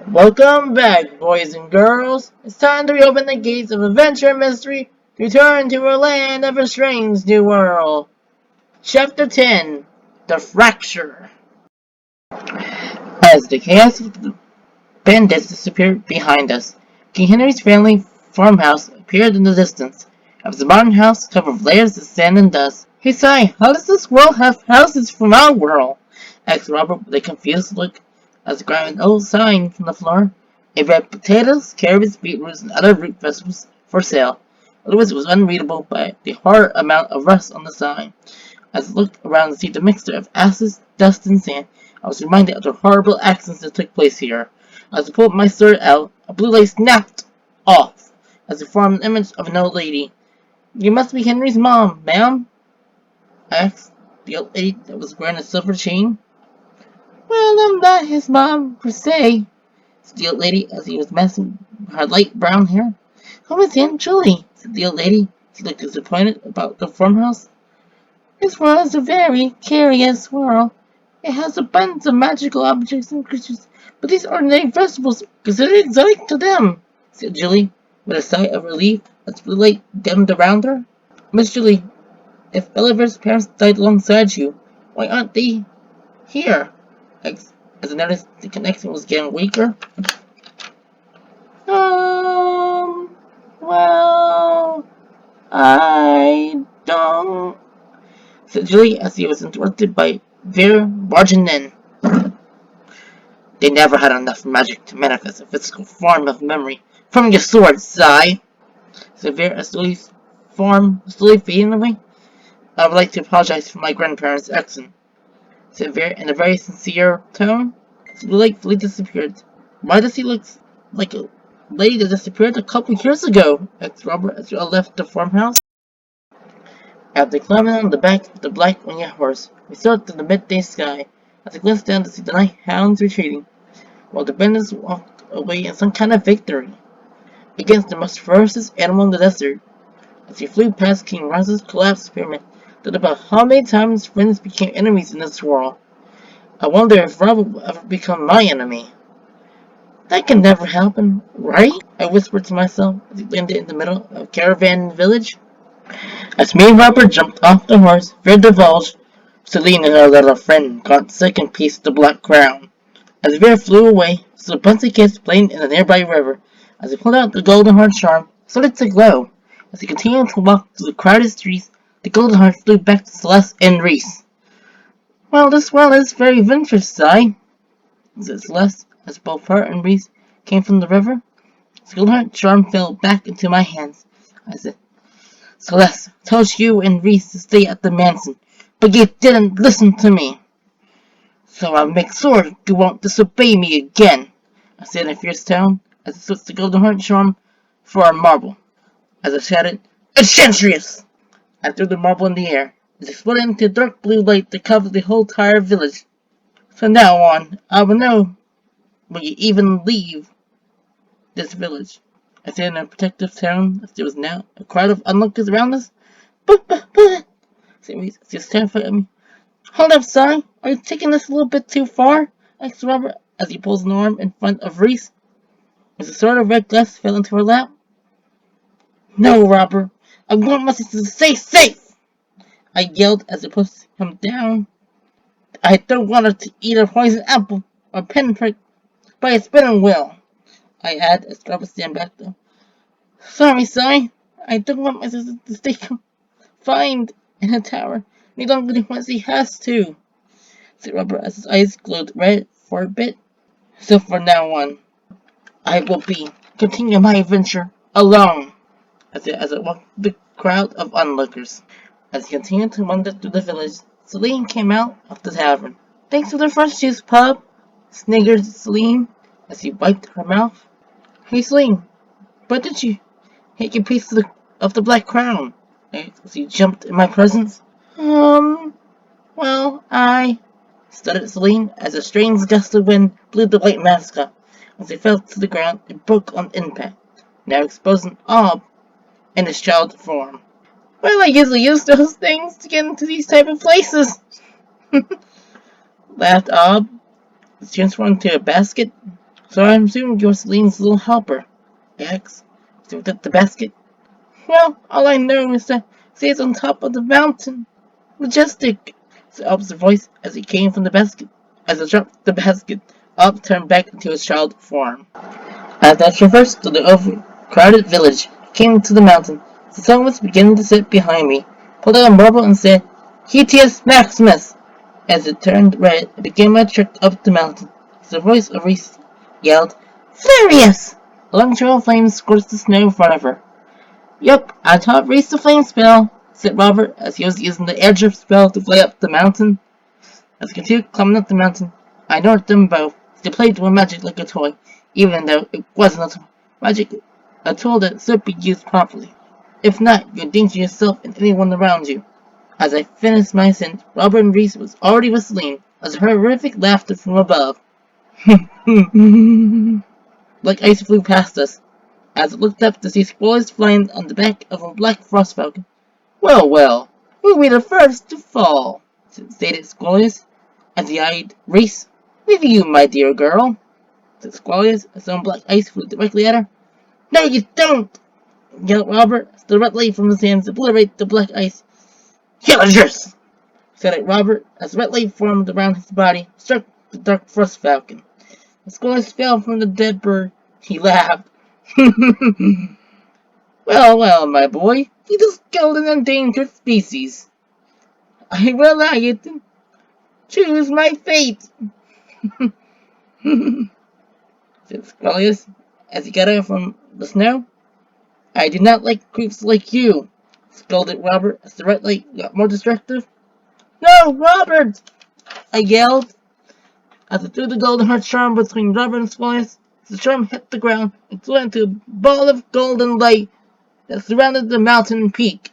Welcome back, boys and girls. It's time to reopen the gates of adventure and mystery to return to a land of a strange new world. Chapter 10: The Fracture. As the chaos of the bandits disappeared behind us, King Henry's family farmhouse appeared in the distance. It was a modern house covered with layers of sand and dust. Hey, Si, how does this world have houses from our world? Asked Robert with a confused look as he grabbed an old sign from the floor. It read potatoes, carrots, beetroots, and other root vegetables for sale. Otherwise, it was unreadable by the horrid amount of rust on the sign. As I looked around to see the mixture of ashes, dust, and sand, I was reminded of the horrible accidents that took place here. As I pulled my sword out, a blue light snapped off as it formed an image of an old lady. "You must be Henry's mom, ma'am?" I asked the old lady that was wearing a silver chain. "Well, I'm not his mom, per se," said the old lady as he was messing with her light brown hair. "I'm his Aunt Julie," said the old lady. She looked disappointed about the farmhouse. "This world is a very curious world. It has abundance of magical objects and creatures, but these ordinary vegetables are considered exotic to them," said Julie, with a sigh of relief as the light dimmed around her. "Miss Julie, if Oliver's parents died alongside you, why aren't they here?" As I noticed the connection was getting weaker. Um, well, I don't, said Julie as he was interrupted by Vera barging in. "They never had enough magic to manifest a physical form of memory from your sword, sigh," said Vera as Julie's form was slowly fading away. "I would like to apologize for my grandparents' accent," said Vera in a very sincere tone. So the light fully disappeared. "Why does he look like a lady that disappeared a couple years ago?" asked Robert as we all left the farmhouse. After climbing on the back of the black winged horse, we sailed through the midday sky as I glanced down to see the night hounds retreating, while the bandits walked away in some kind of victory against the most ferocious animal in the desert. As we flew past King Raz's collapsed pyramid, thought about how many times friends became enemies in this world. I wonder if Robert will ever become my enemy. "That can never happen, right?" I whispered to myself as we landed in the middle of a caravan village. As me and Robert jumped off the horse, Vera divulged Celine and her little friend got the second piece of the Black Crown. As Vera flew away, so the bunch of kids playing in the nearby river. As he pulled out the golden heart charm, it started to glow. As he continued to walk through the crowded streets, the golden heart flew back to Celeste and Reese. "Well, this world is very adventurous, Si," said Celeste, as both her and Reese came from the river. The golden heart charm fell back into my hands. I said, "Celeste, I told you and Reese to stay at the mansion, but you didn't listen to me. So I'll make sure you won't disobey me again," I said in a fierce tone as I switched the golden heart charm for a marble. As I shouted, "Enchantress!" I threw the marble in the air. It exploded into dark blue light that covered the whole entire village. "From now on, I will know when you even leave this village," I said in a protective tone as there was now a crowd of onlookers around us. "But," said Reese as he was terrified at me. "Hold up, Si. Are you taking this a little bit too far?" asked Robert as he pulls an arm in front of Reese. As the sword of red glass fell into her lap. "No, Robert. I want my sister to stay safe!" I yelled as I pushed him down. "I don't want her to eat a poison apple or pinprick by a spinning wheel," I add as Robert stand back though. "Sorry, Si. I don't want my sister to stay confined in a tower any longer than what she has to," said Robert as his eyes glowed red for a bit. "So from now on, I will be continuing my adventure alone," as I walked the crowd of onlookers. As he continued to wander through the village, Celine came out of the tavern. "Thanks for the fresh juice, pup," sniggered Celine as he wiped her mouth. "Hey, Celine, why did you take a piece of the Black Crown?" as he jumped in my presence. Well, I," stuttered Celine as a strange gust of wind blew the white mask up. As it fell to the ground, it broke on impact, now exposing Ob in its child form. "Well, I usually use those things to get into these type of places," laughed Ob, transformed into a basket. So I'm assuming you're Celine's little helper. X. So the basket? Well, all I know is that it's on top of the mountain. Majestic, said Alb's voice as he came from the basket. As he dropped the basket, Alb turned back into his child form. As I traversed the overcrowded village, I came to the mountain. The sun was beginning to set behind me. Pulled out a marble and said, Hetius Maximus! As it turned red, I began my trek up the mountain. As the voice of Reese yelled, Furious! A long trail of flames scorched the snow in front of her. Yup, I taught Reese the flame spell, said Robert as he was using the airdrift spell to fly up the mountain. As I continued climbing up the mountain, I ignored them both. They played with magic like a toy, even though it wasn't magic, a tool that should be used properly. If not, you endanger yourself and anyone around you. As I finished my sentence, Robert and Reese was already whistling as I heard horrific laughter from above. Like ice flew past us. As I looked up to see squalls flying on the back of a black frost falcon. Well, well, we'll be the first to fall, stated Squallius as he eyed Reese. With you, my dear girl, said Squallius as some black ice flew directly at her. No, you don't, yelled Robert as the red light from his hands obliterated the black ice. Villagers! Shouted Robert as the red light formed around his body, struck the dark frost falcon. As Squallius fell from the dead bird, he laughed. Well, well, my boy, you just killed an endangered species. I will allow you to choose my fate, said Squallius as he got out from the snow. I do not like creeps like you, scolded Robert as the red light got more destructive. No, Robert! I yelled as I threw the golden heart charm between Robert and Squallius. The charm hit the ground and flew into a ball of golden light that surrounded the mountain peak.